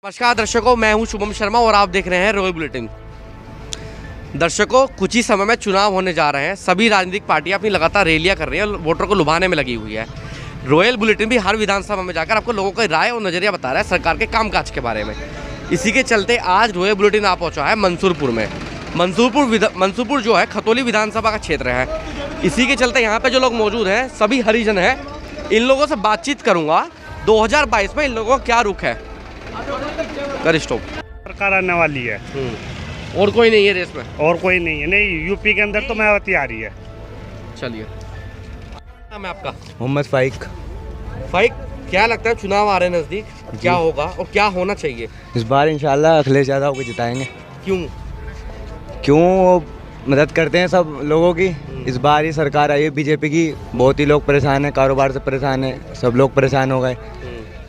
नमस्कार दर्शकों, मैं हूं शुभम शर्मा और आप देख रहे हैं रॉयल बुलेटिन। दर्शकों, कुछ ही समय में चुनाव होने जा रहे हैं। सभी राजनीतिक पार्टियां अपनी लगातार रैलियां कर रही हैं, वोटर को लुभाने में लगी हुई है। रॉयल बुलेटिन भी हर विधानसभा में जाकर आपको लोगों की राय और नज़रिया बता रहा है सरकार के कामकाज के बारे में। इसी के चलते आज रॉयल बुलेटिन आ पहुँचा है मंसूरपुर में। मंसूरपुर जो है खतौली विधानसभा का क्षेत्र है। इसी के चलते यहाँ पर जो लोग मौजूद हैं सभी हरिजन हैं। इन लोगों से बातचीत करूँगा 2022 में इन लोगों का क्या रुख है। कर स्टॉप। सरकार आने वाली है और कोई नहीं है रेस में? और कोई नहीं है। नहीं, यूपी के अंदर तो मायावती आ रही है। चलिए, नाम है आपका? मोहम्मद फाइक। फाइक, क्या लगता है चुनाव आ रहे हैं नज़दीक, क्या होगा और क्या होना चाहिए? इस बार इंशाल्लाह अखिलेश यादव को जिताएंगे। क्यों वो मदद करते हैं सब लोगों की। इस बार ही सरकार आई है बीजेपी की, बहुत ही लोग परेशान हैं, कारोबार से परेशान हैं, सब लोग परेशान हो गए।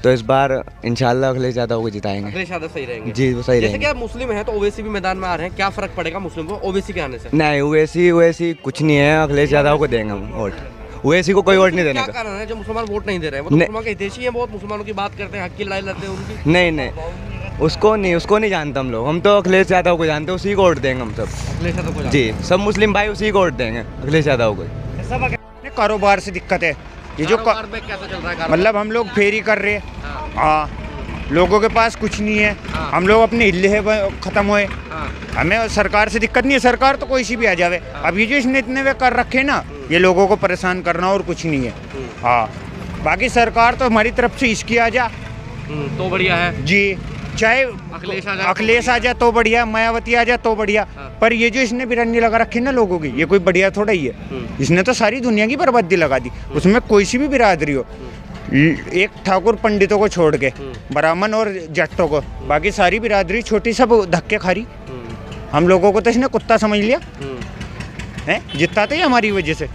तो इस बार इंशाल्लाह अखिलेश यादव को जिताएंगे। अखिलेश यादव सही रहेंगे? जी, वो सही रहेंगे। जैसे कि आप मुस्लिम हैं तो ओवैसी भी मैदान में आ रहे हैं, क्या फर्क पड़ेगा मुस्लिम को ओवैसी के आने से? नहीं, ओवैसी कुछ नहीं है। अखिलेश यादव को देंगे हम वोट। ओवैसी को कोई वोट नहीं देने का। क्या कारण है जो मुसलमान वोट नहीं दे रहे हैं? वो तो मुसलमान के हितैषी हैं, बहुत मुसलमानों की बात करते हैं, हक की लड़ाई लड़ते हैं उनकी। नहीं, उसको नहीं जानते हम लोग। हम तो अखिलेश यादव को जानते हैं, उसी को वोट देंगे हम सब। अखिलेश यादव को जी, सब मुस्लिम भाई उसी को वोट देंगे, अखिलेश यादव को। कारोबार से दिक्कत है ये जो कैसा चल रहा है? मतलब हम लोग फेरी कर रहे हैं। हाँ, लोगों के पास कुछ नहीं है। हम लोग अपने हिल्ले खत्म हुए। हमें सरकार से दिक्कत नहीं है, सरकार तो कोई सी भी आ जावे। अब ये जो इसने इतने वे कर रखे ना, ये लोगों को परेशान करना और कुछ नहीं है। हाँ, बाकी सरकार तो हमारी तरफ से इसकी आ जा तो बढ़िया है जी। चाहे अखिलेश आ जाए तो बढ़िया, मायावती आ जाए तो बढ़िया। पर ये जो इसने बिरन्नी लगा रखी ना लोगों की, ये कोई बढ़िया थोड़ा ही है। इसने तो सारी दुनिया की बर्बादी लगा दी। उसमें कोई सी भी बिरादरी हो, एक ठाकुर पंडितों को छोड़ के, ब्राह्मण और जट्टों को, बाकी सारी बिरादरी छोटी सब धक्के खा रही। हम लोगों को तो इसने कुत्ता समझ लिया है। जिताते ही हमारी वजह से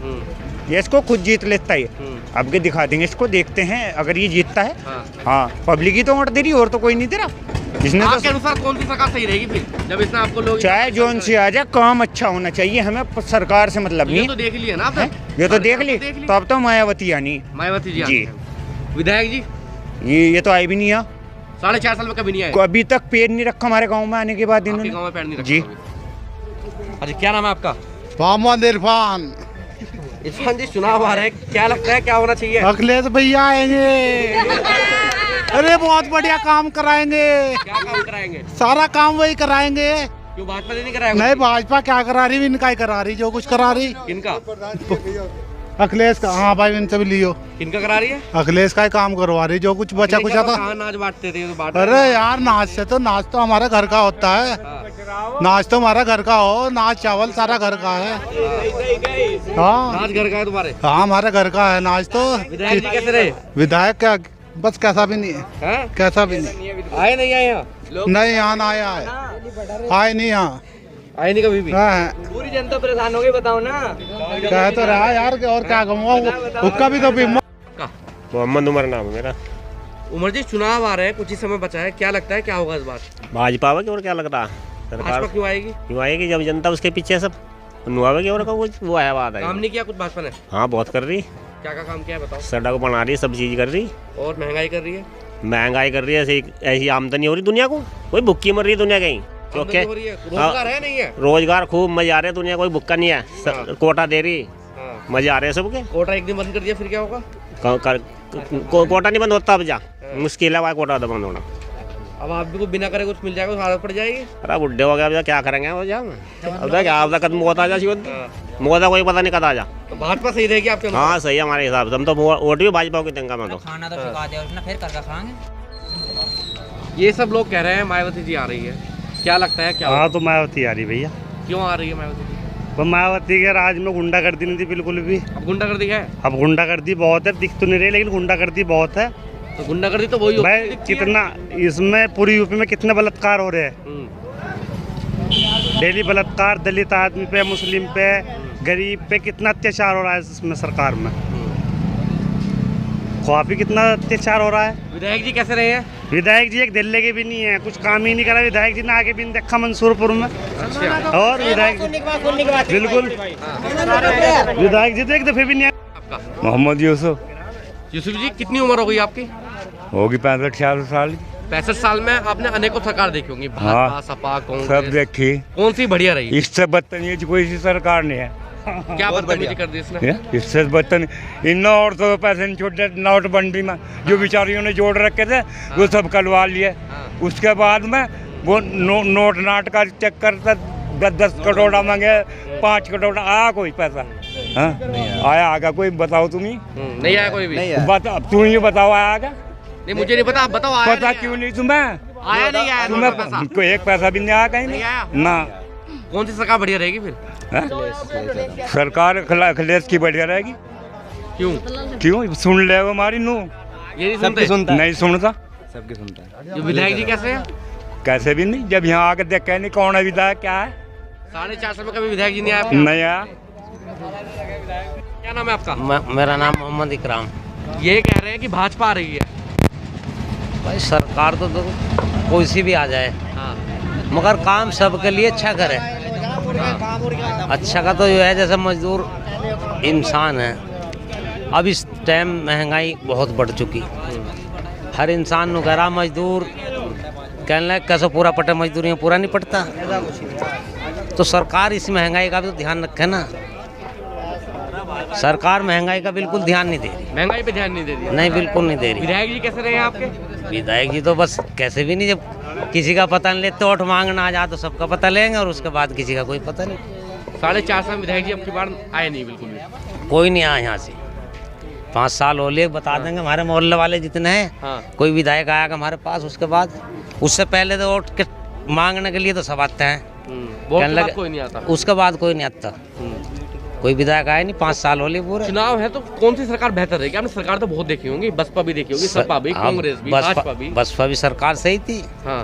ये इसको खुद जीत लेता है। अब के दिखा देंगे इसको, देखते हैं अगर ये जीतता है। हाँ, पब्लिक ही तो वोट दे रही, और तो कोई नहीं दे रहा। इसने आपके अनुसार कौन सी सरकार सही रहेगी फिर, जब इसने आपको लोग चाहे जोन सी आ जाए, काम अच्छा होना चाहिए। हमें सरकार से मतलब नहीं। ये तो देख लिया ना आपने? ये तो देख ली, तो अब तो मायावती आनी। मायावती जी। विधायक जी ये तो आई भी नहीं है। 4.5 साल में कभी नहीं आए? अभी तक पेड़ नहीं रखा हमारे गाँव में आने के बाद इन्होंने। गाँव में पेड़ नहीं रखा जी। अच्छा, क्या नाम है आपका? मोहम्मद इरफान जी, चुनाव आ रहे हैं, क्या लगता है क्या होना चाहिए? अखिलेश भैया आएंगे। अरे बहुत बढ़िया काम कराएंगे। क्या काम कराएंगे? सारा काम वही कराएंगे। क्यों भाजपा नहीं कराएगा? नहीं, भाजपा क्या करा रही, इनका ही करा रही, जो कुछ करा रही। किनका? अखिलेश का। हाँ भाई, इनसे भी लियो। किनका करा रही है? अखिलेश का ही काम करवा रही, जो कुछ बचा कुछ था। नाच बांटते थे तो अरे यार, नाच तो हमारे घर का होता है। नाच तो हमारा घर का हो, नाच चावल सारा घर का है। हाँ, नाच घर का है तुम्हारे? हाँ, हमारे घर का है नाच तो। विधायक जी कैसे रहे? विधायक क्या, बस कैसा भी नहीं है। कैसा भी नहीं आए नहीं आए यहाँ? नहीं, यहाँ ना आया है। आए नहीं यहाँ, आए नहीं कभी भी? पूरी जनता परेशान हो गई, बताओ ना। कह तो रहा यार, और क्या कहूँगा, उसका भी तो मोहम्मद उमर नाम है मेरा। उमर जी, चुनाव आ रहे हैं, कुछ ही समय बचा है, क्या लगता है क्या होगा इस बार? भाजपा आवेगी और क्या लग रहा है? भाजपा क्यों आएगी? क्यों आएगी जब जनता उसके पीछे सब आवेगी और कुछ वो है बात है। काम नहीं किया कुछ भाजपा ने? हाँ, बहुत कर रही। क्या काम किया है बताओ? सड़क बना रही है, सब चीज कर रही। और महंगाई कर रही है? महंगाई कर रही है, ऐसी आमदनी हो रही दुनिया को। कोई भुक्की मर रही है दुनिया कहीं? रोजगार है नहीं है? रोजगार खूब, मजे आ रहे हैं दुनिया, कोई भुक्का नहीं है। कोटा दे रही, मजे आ रहे हैं सबके। कोटा एक दिन बंद कर दिया फिर क्या होगा? कोटा नहीं बंद होता, अब जा मुश्किल है कोटा बंद होना। अब आप भी कुछ बिना करे कुछ मिल जाएगा, आदत पड़ जाएगी। अरे बुढ़े हो गया, अब क्या करेंगे? वो जा अब क्या आपका कदम मौत आ जा, मौत कोई पता नहीं कद आ जा। तो भाजपा सही रहेगी आपके? हाँ, सही है हमारे हिसाब से। हम तो वोट भी भाजपा को देंगे। मैं तो खाना तो सिखा दे उसने, फिर करके खाएंगे। ये सब लोग कह रहे हैं मायावती जी आ रही है, क्या लगता है क्या? हाँ, तो मायावती आ रही भैया। क्यों आ रही है मायावती जी? तो मायावती के राज में गुंडागर्दी नहीं थी बिल्कुल भी। अब गुंडागर्दी है? अब गुंडागर्दी बहुत है, दिख तो नहीं रही लेकिन गुंडागर्दी बहुत है। तो गुंडागर्दी तो वही भाई, कितना इसमें पूरी यूपी में कितने बलात्कार हो रहे हैं डेली। बलात्कार दलित आदमी पे, मुस्लिम पे, गरीब पे कितना अत्याचार हो रहा है इसमें सरकार में। ख्वाबी कितना अत्याचार हो रहा है। विधायक जी कैसे रहे हैं? विधायक जी एक दिल्ली के भी नहीं है, कुछ काम ही नहीं करा विधायक जी ने, आगे भी नहीं देखा मंसूरपुर में। अच्छा। और विधायक बिल्कुल, विधायक जी तो एक दफे भी नहीं आए। मोहम्मद यूसुफ। यूसुफ जी, कितनी उम्र हो गई आपकी? होगी 65 साल। 65 साल में आपने अनेकों सरकार देखी होंगी, भाजपा, सपा, सब कांग्रेस, देखी। कौन सी बढ़िया रही? इससे बदतमीज कोई सी सरकार नहीं है। क्या बदतमीजी कर दी इसने? इससे बदतमीज इन औरतों पैसे नहीं छोड़े नोटबंदी में, जो बेचारियों ने जोड़ रखे थे वो सब कलवा लिए। उसके बाद में वो नोट नाट का चक्कर था, 10 करोड़ मांगे, 5 करोड़ आया कोई पैसा? हाँ आया आगा कोई बताओ तुम ही? नहीं आया कोई भी? बता तुम ही बताओ आया आगा? नहीं मुझे नहीं पता, आप बताओ आया पता क्यों नहीं तुम्हें? आया नहीं आया तुम्हें पैसा? कोई एक पैसा भी नहीं आया कहीं नहीं आया? ना। कौन सी सरकार बढ़िया रहेगी फिर? सरकार अखिलेश की बढ़िया रहेगी। क्यों सुन ले हमारी नू? ये नहीं सुनते? नहीं सुनता। सबकी सुनता है। ये विधायक जी कैसे हैं? कैसे भी नहीं, जब यहाँ आकर देख नहीं कौन है विधायक क्या है। 4.5 में कभी विधायक जी नहीं आया? नहीं आया। क्या नाम है आपका? मेरा नाम मोहम्मद इकराम। ये कह रहे हैं कि भाजपा आ रही है। भाई सरकार तो कोई सी भी आ जाए, हाँ। मगर काम सबके लिए अच्छा करे। अच्छा का तो ये है जैसे मजदूर इंसान है, अब इस टाइम महंगाई बहुत बढ़ चुकी, हर इंसान नु कह रहा मजदूर कहने लगे कैसे पूरा पटे, मजदूरियाँ पूरा नहीं पड़ता। तो सरकार इस महंगाई का भी तो ध्यान रखे ना। सरकार महंगाई का बिल्कुल ध्यान नहीं दे रही। महंगाई पे ध्यान नहीं दे रही? नहीं बिल्कुल नहीं दे रही। विधायक जी कैसे रहे हैं आपके? विधायक जी तो बस कैसे भी नहीं, जब किसी का पता नहीं लेते, वोट मांगना आ जाए तो सबका पता लेंगे और उसके बाद किसी का कोई पता नहीं। 4.5 में विधायक जी अब की बार आए नहीं बिल्कुल भी? कोई नहीं आया यहाँ से। 5 साल हो लिए, बता देंगे हमारे मोहल्ले वाले जितने हैं। हाँ। कोई विधायक आएगा हमारे पास, उसके बाद उससे पहले तो वोट के मांगने के लिए तो सब आते हैं, वोट के बाद कोई नहीं आता। उसके बाद कोई नहीं आता। कोई विधायक आया नहीं, 5 साल हो लिए पूरे। चुनाव है तो कौन सी सरकार बेहतर रहेगी? आपने सरकार तो बहुत देखी होंगी, बसपा भी देखी होगी, सपा भी, कांग्रेस भी, भाजपा भी। बसपा भी सरकार सही थी, हाँ।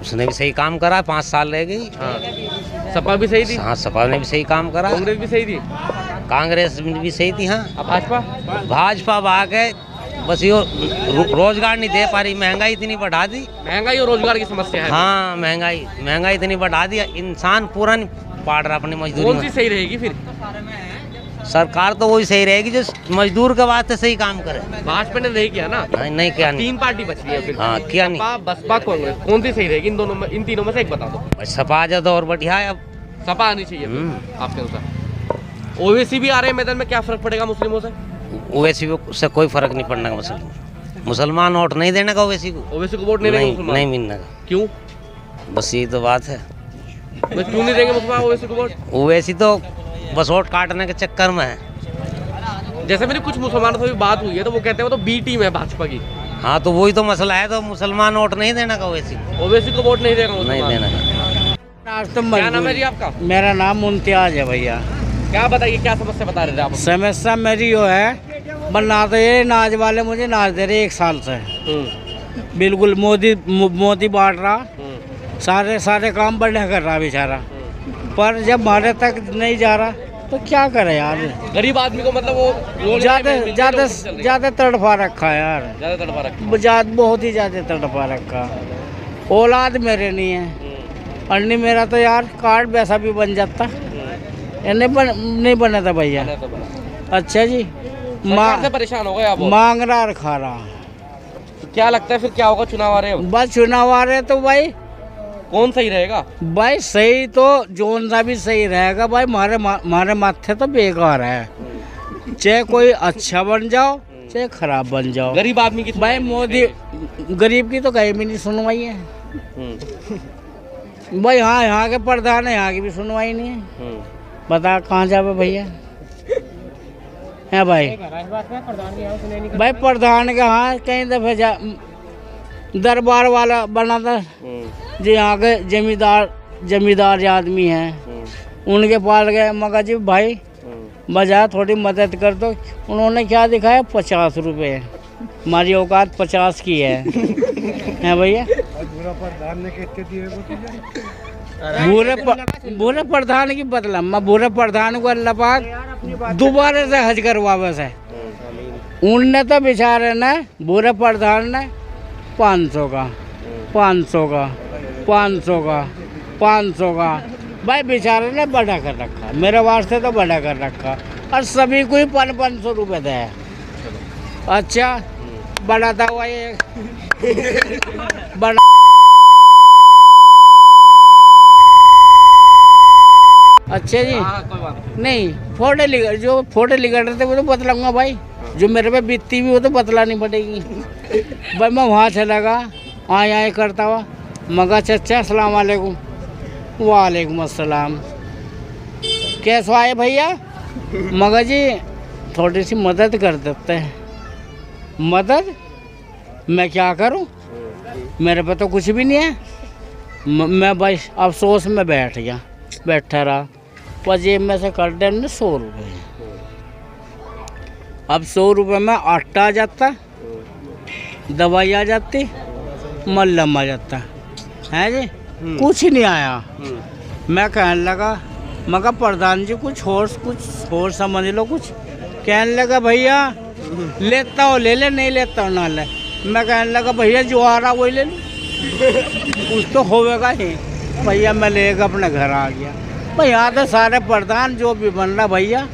उसने भी सही काम करा, 5 साल रह गई। हाँ। सपा भी सही थी? हाँ सपा ने भी सही काम करा। कांग्रेस भी सही थी? कांग्रेस भी सही थी। हाँ। अब भाजपा? भाजपा आ गए, बस ये रोजगार नहीं दे पा रही, महंगाई इतनी बढ़ा दी। महंगाई और रोजगार की समस्या है। हाँ महंगाई इतनी बढ़ा दी, इंसान पूरा नहीं पाड़ रहा अपनी मजदूरी कौन में। सी सही रहेगी फिर? सरकार तो वही सही रहेगी जो मजदूर के वास्ते सही काम करे। भाजपा ने नहीं किया ना? नहीं किया नहीं। 3 पार्टी बच रही है फिर। हाँ किया नहीं। सपा, बसपा, कांग्रेस, कौन सी सही रहेगी इन दोनों में? इन तीनों में से एक बता दो। बस सपा जा तो और बढ़िया है। अब सपा आनी चाहिए फिर, आपके अनुसार। ओवैसी भी आ रहे हैं मैदान में, क्या फर्क पड़ेगा मुस्लिमों से? ओवैसी से कोई फर्क नहीं पड़ने का। मुसलमान वोट नहीं देने का ओवैसी को। ओवैसी को वोट नहीं देंगे मुसलमान? नहीं मिलने का। क्यों? बस यही तो बात है। बस क्यों नहीं देंगे मुसलमान ओवैसी को वोट? ओवैसी तो बस वोट काटने के चक्कर में है। जैसे मेरी कुछ मुसलमानों से भी बात हुई है तो वो कहते हैं वो तो बी टीम है भाजपा की। हाँ तो वही तो मसला है, तो मुसलमान वोट नहीं देने का ओवैसी को वोट नहीं देगा नहीं मुसलमान। देने का। क्या नाम है जी आपका? मेरा नाम मुमताज है भैया। क्या बताइए, क्या समस्या बता रहे थे आप? समस्या मेरी वो है, बना तो ये नाच वाले मुझे नाच दे रहे 1 साल से। बिल्कुल मोदी बांट रहा, सारे काम बढ़िया कर रहा बेचारा, पर जब हमारे तक नहीं जा रहा तो क्या करे यार। गरीब आदमी को मतलब वो ज्यादा तड़फा रखा है यार, ज्यादा तड़फा रखा, बहुत ही ज्यादा तड़फा रखा। औलाद मेरे नहीं है, अन्नी मेरा तो यार कार्ड वैसा भी बन जाता, नहीं बना था भैया। अच्छा जी, सरकार से परेशान हो गए आप? मांग रहा और खा रहा। क्या लगता है फिर क्या होगा? चुनाव आ रहे हैं, बस चुनाव आ रहे तो भाई कौन सही रहेगा? भाई सही तो जोन सा भी सही रहेगा भाई, मारे माथे तो बेकार है, चाहे कोई अच्छा बन जाओ चाहे खराब बन जाओ। गरीब आदमी की भाई मोदी गरीब की तो कहीं भी नहीं सुनवाई है भाई। हाँ यहाँ के प्रधान है, यहाँ की भी सुनवाई नहीं है। बता कहाँ जावे भैया है भाई? भाई प्रधान के हाँ कहीं दफे दरबार वाला बना था जो यहाँ के जमींदार आदमी हैं, उनके पास गए, मगर जी भाई बजा थोड़ी मदद कर दो। उन्होंने क्या दिखाया? 50 रुपये, हमारी औकात 50 की है भैया। बुरे प्रधान की बदला, मैं बुरे प्रधान को अल्लाह पाक दोबारा से हज करवावे से। उनने तो बेचारे ने बुरे प्रधान ने 500 का 500 का 500 का 500 का भाई बेचारे ने बड़ा कर रखा, मेरे वास्ते तो बड़ा कर रखा, और सभी को ही 500 रुपये दे। अच्छा बड़ा था वही बड़ा अच्छा जी, हाँ कोई बात नहीं जो फोटो लिखा रहे थे वो तो बतलाऊंगा भाई, जो मेरे पे बीतती भी वो तो बतलानी पड़ेगी भाई। मैं वहाँ चला गया, आए करता हुआ, मगा चचा अस्सलाम वालेकुम। वालेकुम अस्सलाम, कैसे आए भैया? मगा जी थोड़ी सी मदद कर देते हैं। मदद? मैं क्या करूं, मेरे पे तो कुछ भी नहीं है। मैं भाई अफसोस में बैठा रहा, पर जेब में से कर दे 100 रुपये। अब 100 रुपये में आटा आ जाता, दवाई आ जाती, मल्लम आ जाता है जी, कुछ नहीं आया। मैं कहने लगा, मगर प्रधान जी कुछ और समझ लो कुछ। कहने लगा भैया लेता हो ले ले, नहीं लेता हो ना ले। मैं कहने लगा भैया जो आ रहा वही ले लो, कुछ तो होगा ही। भैया मैं लेकर अपने घर आ गया। भाई यहाँ तो सारे प्रधान जो भी बन रहा भैया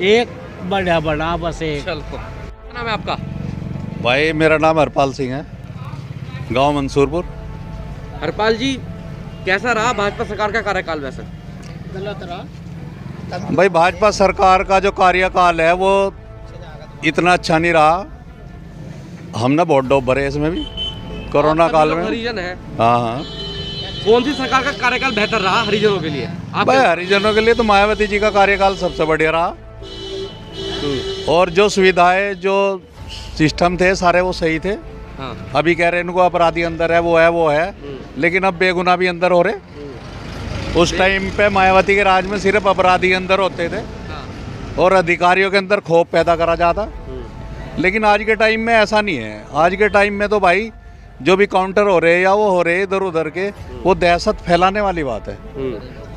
एक बड़ा बस एक। चल क्या नाम है आपका? भाई मेरा नाम हरपाल सिंह है, गांव मंसूरपुर। हरपाल जी, कैसा रहा भाजपा सरकार का कार्यकाल? वैसे गलत रहा भाई, भाजपा सरकार का जो कार्यकाल है वो इतना अच्छा नहीं रहा। हमने वोट डोब भरे इसमें भी कोरोना काल में। हरिजन है, हाँ। कौन सी सरकार का कार्यकाल बेहतर रहा हरिजनों के लिए? भाई हरिजनों के लिए तो मायावती जी का कार्यकाल सबसे बढ़िया रहा, और जो सुविधाएं जो सिस्टम थे सारे वो सही थे। हाँ। अभी कह रहे इनको अपराधी अंदर है, वो है, लेकिन अब बेगुनाह भी अंदर हो रहे। उस टाइम पे मायावती के राज में सिर्फ अपराधी अंदर होते थे और अधिकारियों के अंदर खौफ पैदा करा जाता। लेकिन आज के टाइम में ऐसा नहीं है। आज के टाइम में तो भाई जो भी काउंटर हो रहे या वो हो रहे इधर उधर के, वो दहशत फैलाने वाली बात है।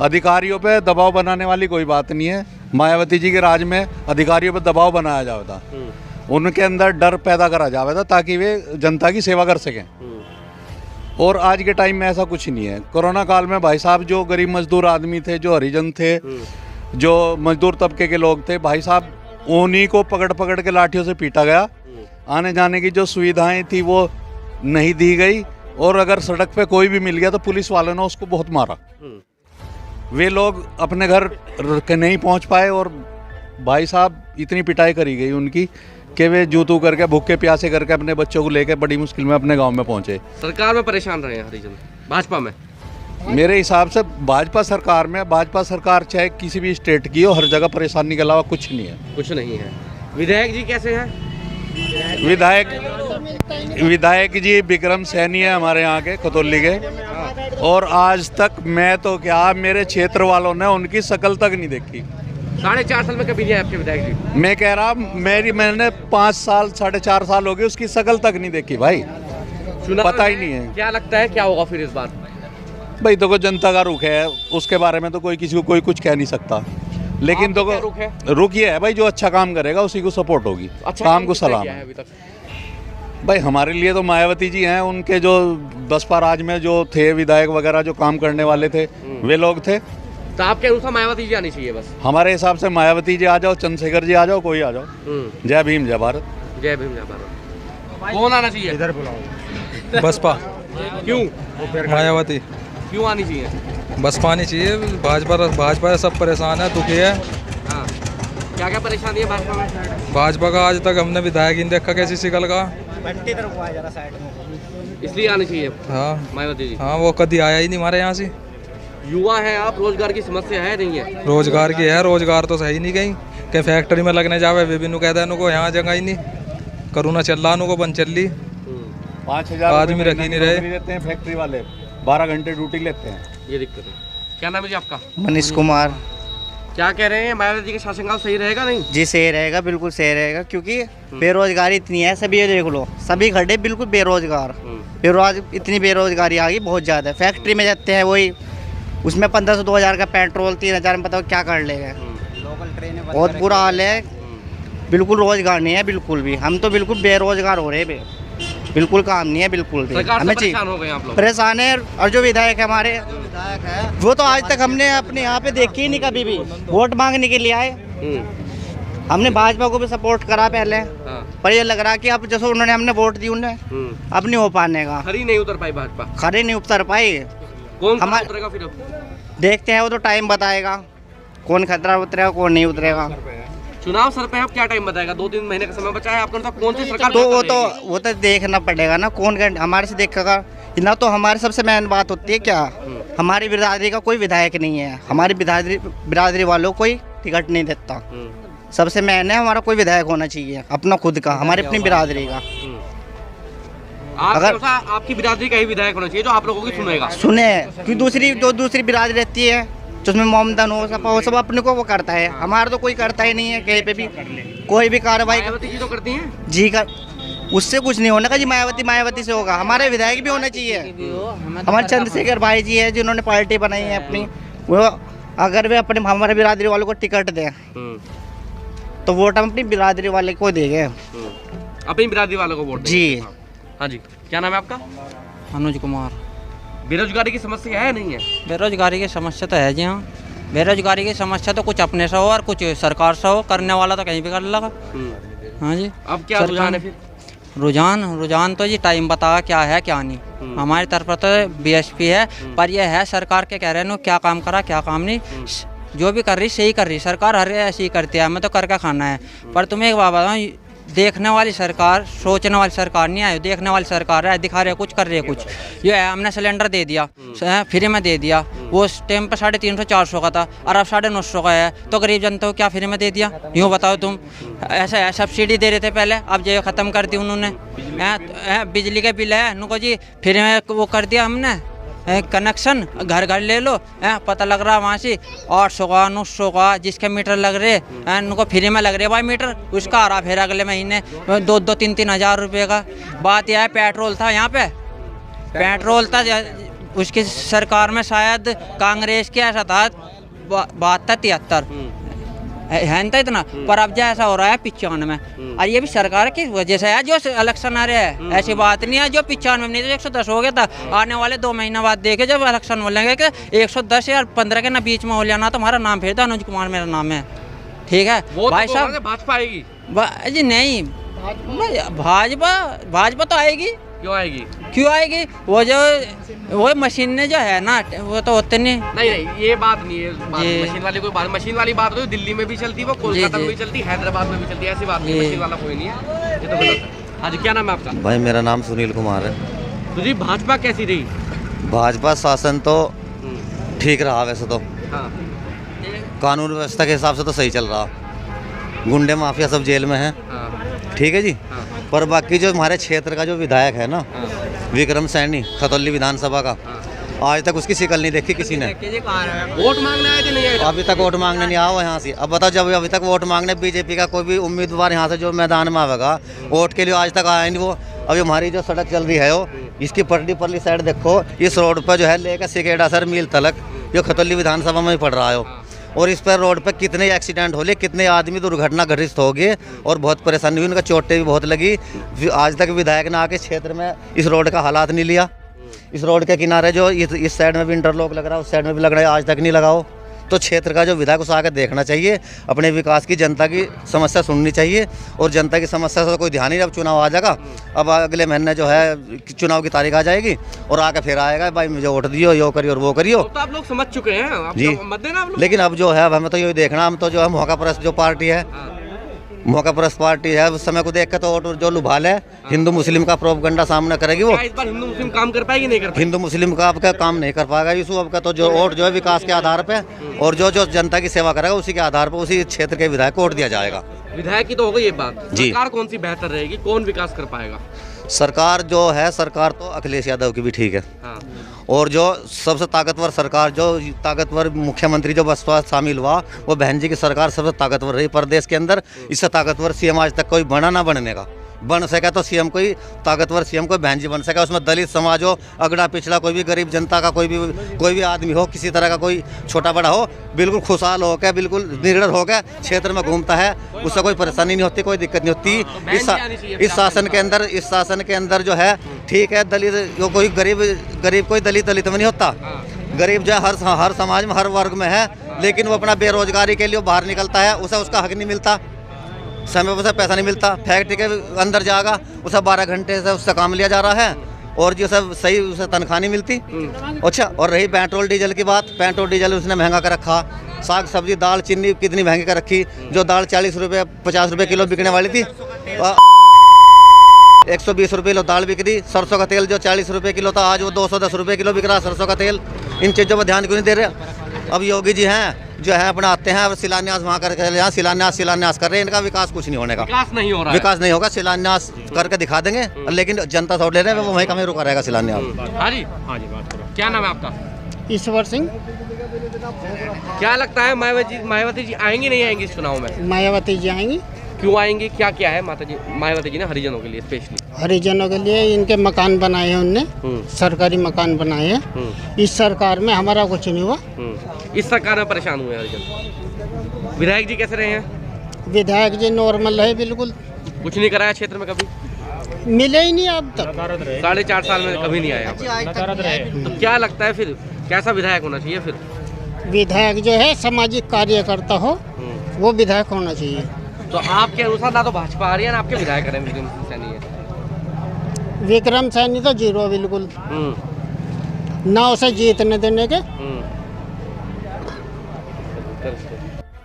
अधिकारियों पे दबाव बनाने वाली कोई बात नहीं है। मायावती जी के राज में अधिकारियों पे दबाव बनाया जाता, उनके अंदर डर पैदा करा जाता ताकि वे जनता की सेवा कर सकें। और आज के टाइम में ऐसा कुछ नहीं है। कोरोना काल में भाई साहब जो गरीब मजदूर आदमी थे, जो हरिजन थे, जो मजदूर तबके के लोग थे, भाई साहब उन्हीं को पकड़ के लाठियों से पीटा गया। आने जाने की जो सुविधाएं थी वो नहीं दी गई, और अगर सड़क पे कोई भी मिल गया तो पुलिस वालों ने उसको बहुत मारा। वे लोग अपने घर नहीं पहुंच पाए, और भाई साहब इतनी पिटाई करी गई उनकी कि वे जूतू करके भूखे प्यासे करके अपने बच्चों को लेकर बड़ी मुश्किल में अपने गांव में पहुंचे। सरकार में परेशान रहे हैं हरिजन, भाजपा में? मेरे हिसाब से भाजपा सरकार में, भाजपा सरकार चाहे किसी भी स्टेट की हो, हर जगह परेशानी के अलावा कुछ नहीं है। कुछ नहीं है। विधायक जी कैसे हैं? विधायक जी विक्रम सैनी है हमारे यहाँ के खतौली के, और आज तक मैं तो क्या, मेरे क्षेत्र वालों ने उनकी शक्ल तक नहीं देखी। 4.5 साल में कभी नहीं आए आपके विधायक जी? मैं कह रहा मैंने 5 साल 4.5 साल हो गए, उसकी शक्ल तक नहीं देखी भाई, पता ही नहीं है। क्या लगता है क्या होगा फिर इस बार? भाई देखो जनता का रुख है, उसके बारे में तो कोई किसी को कोई कुछ कह नहीं सकता, लेकिन देखो रुख ये है भाई, जो अच्छा काम करेगा उसी को सपोर्ट होगी। अच्छा काम को सलाम है भाई। हमारे लिए तो मायावती जी हैं, उनके जो बसपा राज में जो थे विधायक वगैरह जो काम करने वाले थे वे लोग थे। तो आपके अनुसार मायावती जी आनी चाहिए बस? हमारे हिसाब से मायावती जी आ जाओ, चंद्रशेखर जी आ जाओ, कोई आ जाओ। जय भीम जय भारत। जय भीम जय भारत। कौन आना चाहिए? इधर बुलाओ। बसपा। क्यों? मायावती। क्यों आनी चाहिए? बसपा आनी चाहिए। भाजपा सब परेशान है, दुखी है। हाँ। क्या क्या परेशानी है भाजपा में? भाजपा का आज तक हमने विधायक ही नहीं देखा कैसी शिकल का। इसलिए आनी चाहिए हाँ मायावती जी। हाँ, वो कभी आया ही नहीं हमारे यहाँ से। युवा है आप, रोजगार की समस्या है नहीं है? रोजगार की है, रोजगार तो सही नहीं कहीं। कहीं फैक्ट्री में लगने जावे वे भी नु कहते हैं यहाँ जगह ही नहीं, करोना चल रहा नु बंद चल ली। 5,000 आदमी रख ही नहीं रहे देते हैं फैक्ट्री वाले, 12 घंटे ड्यूटी लेते हैं। ये दिक्कत है। क्या नाम है जी आपका? मनीष कुमार। क्या कह रहे हैं, मायावती जी का शासनकाल सही रहेगा नहीं? जी सही रहेगा, बिल्कुल सही रहेगा, क्योंकि बेरोजगारी इतनी है, सभी देख लो, सभी खड़े बिल्कुल बेरोजगार। इतनी बेरोजगारी आ गई, बहुत ज़्यादा है। फैक्ट्री में जाते हैं वही, उसमें 1500-2000 का पेट्रोल, 3000 में बताओ क्या कर लेगा। लोकल ट्रेनें बहुत बुरा हाल है, बिल्कुल रोजगार नहीं है बिल्कुल भी। हम तो बिल्कुल बेरोजगार हो रहे हैं, बिल्कुल काम नहीं है बिल्कुल भी। हमें परेशान हो गए आप लोग? परेशान है। और जो विधायक है हमारे, वो तो आज तक हमने अपने यहाँ पे देखी ही नहीं कभी भी। वोट मांगने के लिए आए, हमने भाजपा को भी सपोर्ट करा पहले, पर ये लग रहा है कि अब जैसे उन्होंने हमने वोट दी उन्हें, अब नहीं हो पाने का। खरी नहीं उतर पाई भाजपा, खरी नहीं उतर पाई। कौन खरा उतरेगा फिर अब? देखते हैं, वो तो टाइम बताएगा कौन खतरा उतरेगा कौन नहीं उतरेगा। चुनाव सर पे अब क्या टाइम बताएगा? 2-3 महीने का समय बचा है आपको, तो कौन सी सरकार? तो वो तो देखना पड़ेगा ना, कौन हमारे से देखेगा ना। तो हमारे सबसे मेन बात होती है क्या, हमारी बिरादरी का कोई विधायक नहीं है, हमारी बिरादरी वालों को कोई टिकट नहीं देता। सबसे मेन है हमारा कोई विधायक होना चाहिए अपना खुद का, हमारी अपनी बिरादरी का। अगर आपकी बिरादरी का ही विधायक होना चाहिए जो आप लोगों की सुनेगा। सुने कि दूसरी बिरादरी रहती है जिसमें मोमदन हो सब अपने को वो करता है, हमारा तो कोई करता ही नहीं है। कहीं पे भी कोई भी कार्रवाई जी तो करती हैं जी कर, उससे कुछ नहीं होने का जी। मायावती से होगा, हमारे विधायक भी होने चाहिए। हमारे चंद्रशेखर भाई जी है जिन्होंने पार्टी बनाई है अपनी, वो अगर वे अपने हमारे बिरादरी वालों को टिकट दें तो वोट हम अपनी बिरादरी वाले को देंगे, अपनी बिरादरी वालों को वोट जी। हाँ जी, क्या नाम है आपका? अनुज कुमार। बेरोजगारी की समस्या है नहीं है? बेरोजगारी की समस्या तो है जी। हाँ, बेरोजगारी की समस्या तो कुछ अपने से हो और कुछ सरकार से हो, करने वाला तो कहीं भी कर लगा। हाँ जी। अब क्या रुझान है फिर? रुझान तो जी टाइम बता क्या है क्या नहीं। हमारी तरफ तो बीएसपी है, पर यह है सरकार के कह रहे हैं क्या काम करा क्या काम नहीं, जो भी कर रही सही कर रही सरकार, हर ऐसी ही करती है, हमें तो करके खाना है। पर तुम्हें एक बात बताऊँ, देखने वाली सरकार, सोचने वाली सरकार नहीं है, देखने वाली सरकार है, दिखा रहे कुछ कर रही है कुछ। ये है हमने सिलेंडर दे दिया, फ्री में दे दिया, वो उस टाइम पर 350-400 का था और अब 950 का है, तो गरीब जनता को क्या फ्री में दे दिया? यूँ बताओ तुम। ऐसा है, सब्सिडी दे रहे थे पहले, अब जो ख़त्म कर दी उन्होंने। बिजली के बिल है उनको जी फ्री में वो कर दिया हमने, कनेक्शन घर घर ले लो, पता लग रहा है वहाँ से 800 का 900 का जिसके मीटर लग रहे उनको फ्री में लग रहे भाई मीटर, उसका आ रहा फिर अगले महीने 2-3 हज़ार रुपये का। बात यह है पेट्रोल था यहाँ पे, पेट्रोल था उसकी सरकार में शायद कांग्रेस के ऐसा था 72-73 है ना इतना, पर अब जो ऐसा हो रहा है 95। और ये भी सरकार की वजह से है जो इलेक्शन आ रहे हैं, ऐसी बात नहीं है जो 95 नहीं तो 110 हो गया था। आने वाले 2 महीना बाद देखे जब इलेक्शन बोलेंगे कि 110 या 15 के ना बीच में हो जाना, तो हमारा नाम फिर था अनुज कुमार मेरा नाम है, ठीक है भाई साहब। भाजपा आएगी जी? नहीं, भाजपा तो आएगी। क्यों आएगी? क्यों आएगी? वो मशीनें जो है ना वो तो होते नहीं, ये बात नहीं है। मशीन वाली कोई बात, मशीन वाली बात हो दिल्ली में भी चलती, वो कोलकाता में भी चलती, हैदराबाद में भी चलती, ऐसी बात नहीं। मशीन वाला कोई नहीं है, ये तो गलत है। हाँ जी, क्या नाम है आपका? भाई मेरा नाम सुनील कुमार है। तो जी भाजपा कैसी रही? भाजपा शासन तो ठीक रहा वैसे तो, कानून व्यवस्था के हिसाब से तो सही चल रहा, गुंडे माफिया सब जेल में हैं, ठीक है जी। पर बाकी जो हमारे क्षेत्र का जो विधायक है ना विक्रम सैनी, खतौली विधानसभा का, आज तक उसकी शिकल नहीं देखी किसी ने। वोट मांगने आए थे नहीं आए? अभी तक वोट मांगने नहीं आओ यहाँ से। अब बताओ, जब अभी तक वोट मांगने बीजेपी का कोई भी उम्मीदवार यहाँ से जो मैदान में आवेगा वोट के लिए आज तक आया नहीं वो। अभी हमारी जो सड़क चल रही है वो, इसकी परली साइड देखो, इस रोड पर जो है लेकर सिकेड़ा सर मील तलक जो खतौली विधानसभा में ही पड़ रहा है, और इस पर रोड पर कितने एक्सीडेंट हो लिए, कितने आदमी दुर्घटना ग्रस्त हो गए और बहुत परेशानी हुई, उनका चोटें भी बहुत लगी। आज तक विधायक ने आके क्षेत्र में इस रोड का हालात नहीं लिया। इस रोड के किनारे जो इस साइड में भी इंटरलॉक लग रहा है, उस साइड में भी लग रहा है, आज तक नहीं लगाओ। तो क्षेत्र का जो विधायक उसे आके देखना चाहिए, अपने विकास की जनता की समस्या सुननी चाहिए, और जनता की समस्या से तो कोई ध्यान ही नहीं। अब चुनाव आ जाएगा, अब अगले महीने जो है चुनाव की तारीख आ जाएगी और आके फिर आएगा भाई मुझे वोट दियो, यो करियो और वो करियो। तो आप लोग समझ चुके हैं, आप जी मत देना आप लोग। लेकिन अब जो है अब हमें तो यही देखना, हम तो जो है मौका परस्त जो पार्टी है, मौका परस्त पार्टी है, उस समय को देख के तो वोट जो लुभाल है हिंदू मुस्लिम का प्रोपगंडा सामने करेगी वो। इस बार हिंदू मुस्लिम काम कर पाएगी नहीं कर पाएगी? हिंदू मुस्लिम का आपका काम नहीं कर पाएगा यीशु। आपका तो जो वोट जो है विकास के आधार पे, और जो जनता की सेवा करेगा उसी के आधार पर उसी क्षेत्र के विधायक को वोट दिया जाएगा। विधायक की तो हो गई ये बात, जी। सरकार कौन सी बेहतर रहेगी, कौन विकास कर पाएगा? सरकार जो है, सरकार तो अखिलेश यादव की भी ठीक है, और जो सबसे ताकतवर सरकार, जो ताकतवर मुख्यमंत्री जो बसपा शामिल हुआ, वो बहन जी की सरकार सबसे ताकतवर रही प्रदेश के अंदर। इससे ताकतवर सीएम आज तक कोई बना ना बनने का, बन सका तो सीएम कोई ताकतवर सीएम कोई बहन जी बन सका। उसमें दलित समाज हो, अगड़ा पिछड़ा कोई भी गरीब जनता का कोई भी आदमी हो, किसी तरह का कोई छोटा बड़ा हो, बिल्कुल खुशहाल होकर, बिल्कुल निर्णय होकर क्षेत्र में घूमता है, उससे कोई परेशानी नहीं होती, कोई दिक्कत नहीं होती। इस शासन के अंदर जो है ठीक है, दलित जो कोई गरीब कोई दलित में नहीं होता, गरीब जो है हर समाज में हर वर्ग में है, लेकिन वो अपना बेरोजगारी के लिए बाहर निकलता है, उसे उसका हक नहीं मिलता। समय पर पैसा नहीं मिलता, फैक्ट्री के अंदर जाएगा उसे 12 घंटे से उससे काम लिया जा रहा है और जो सब सही उसे तनख्वाह नहीं मिलती। अच्छा, और रही पेट्रोल डीजल की बात, पेट्रोल डीजल उसने महंगा कर रखा, साग सब्जी दाल चीनी कितनी महंगी कर रखी। जो दाल 40 रुपये 50 रुपये किलो बिकने वाली थी 120 रुपये किलो दाल बिक रही। सरसों का तेल जो 40 रुपये किलो था आज वो 210 रुपये किलो बिक रहा है सरसों का तेल। इन चीज़ों पर ध्यान क्यों नहीं दे रहे? अब योगी जी हैं जो है अपना आते हैं, अब शिलान्यास वहाँ करके यहाँ शिलान्यास कर रहे हैं, इनका विकास कुछ नहीं होने का, विकास नहीं हो रहा है। विकास नहीं होगा, शिलान्यास करके दिखा देंगे लेकिन जनता सौट ले रहे हैं, वो वहीं कहीं रुका रहेगा शिलान्यास। हाँ जी, बात करो। क्या नाम है आपका? ईश्वर सिंह। क्या लगता है मायावती जी आएंगी नहीं आएंगी इस चुनाव में? मायावती जी आएंगी। क्यों आएंगी, क्या क्या है मायावती जी ने हरिजनों के लिए स्पेशली? हरिजनों के लिए इनके मकान बनाए हैं उनने, सरकारी मकान बनाए हैं। इस सरकार में हमारा कुछ नहीं हुआ। इस सरकार में परेशान हुए हरिजन। विधायक जी कैसे रहे हैं? विधायक जी नॉर्मल है बिल्कुल, कुछ नहीं कराया क्षेत्र में, कभी मिले ही नहीं अब तक। 4.5 साल में कभी नहीं आया। तो क्या लगता है फिर कैसा विधायक होना चाहिए? फिर विधायक जो है सामाजिक कार्यकर्ता हो वो विधायक होना चाहिए। तो आपके अनुसार ना तो भाजपा आ रही है ना आपके विधायक रहे विक्रम सैनी है। विक्रम सैनी तो जीरो बिल्कुल, ना उसे जीतने देने के।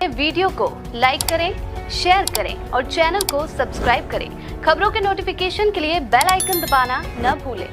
वीडियो को लाइक करें, शेयर करें और चैनल को सब्सक्राइब करें। खबरों के नोटिफिकेशन के लिए बेल आइकन दबाना न भूलें।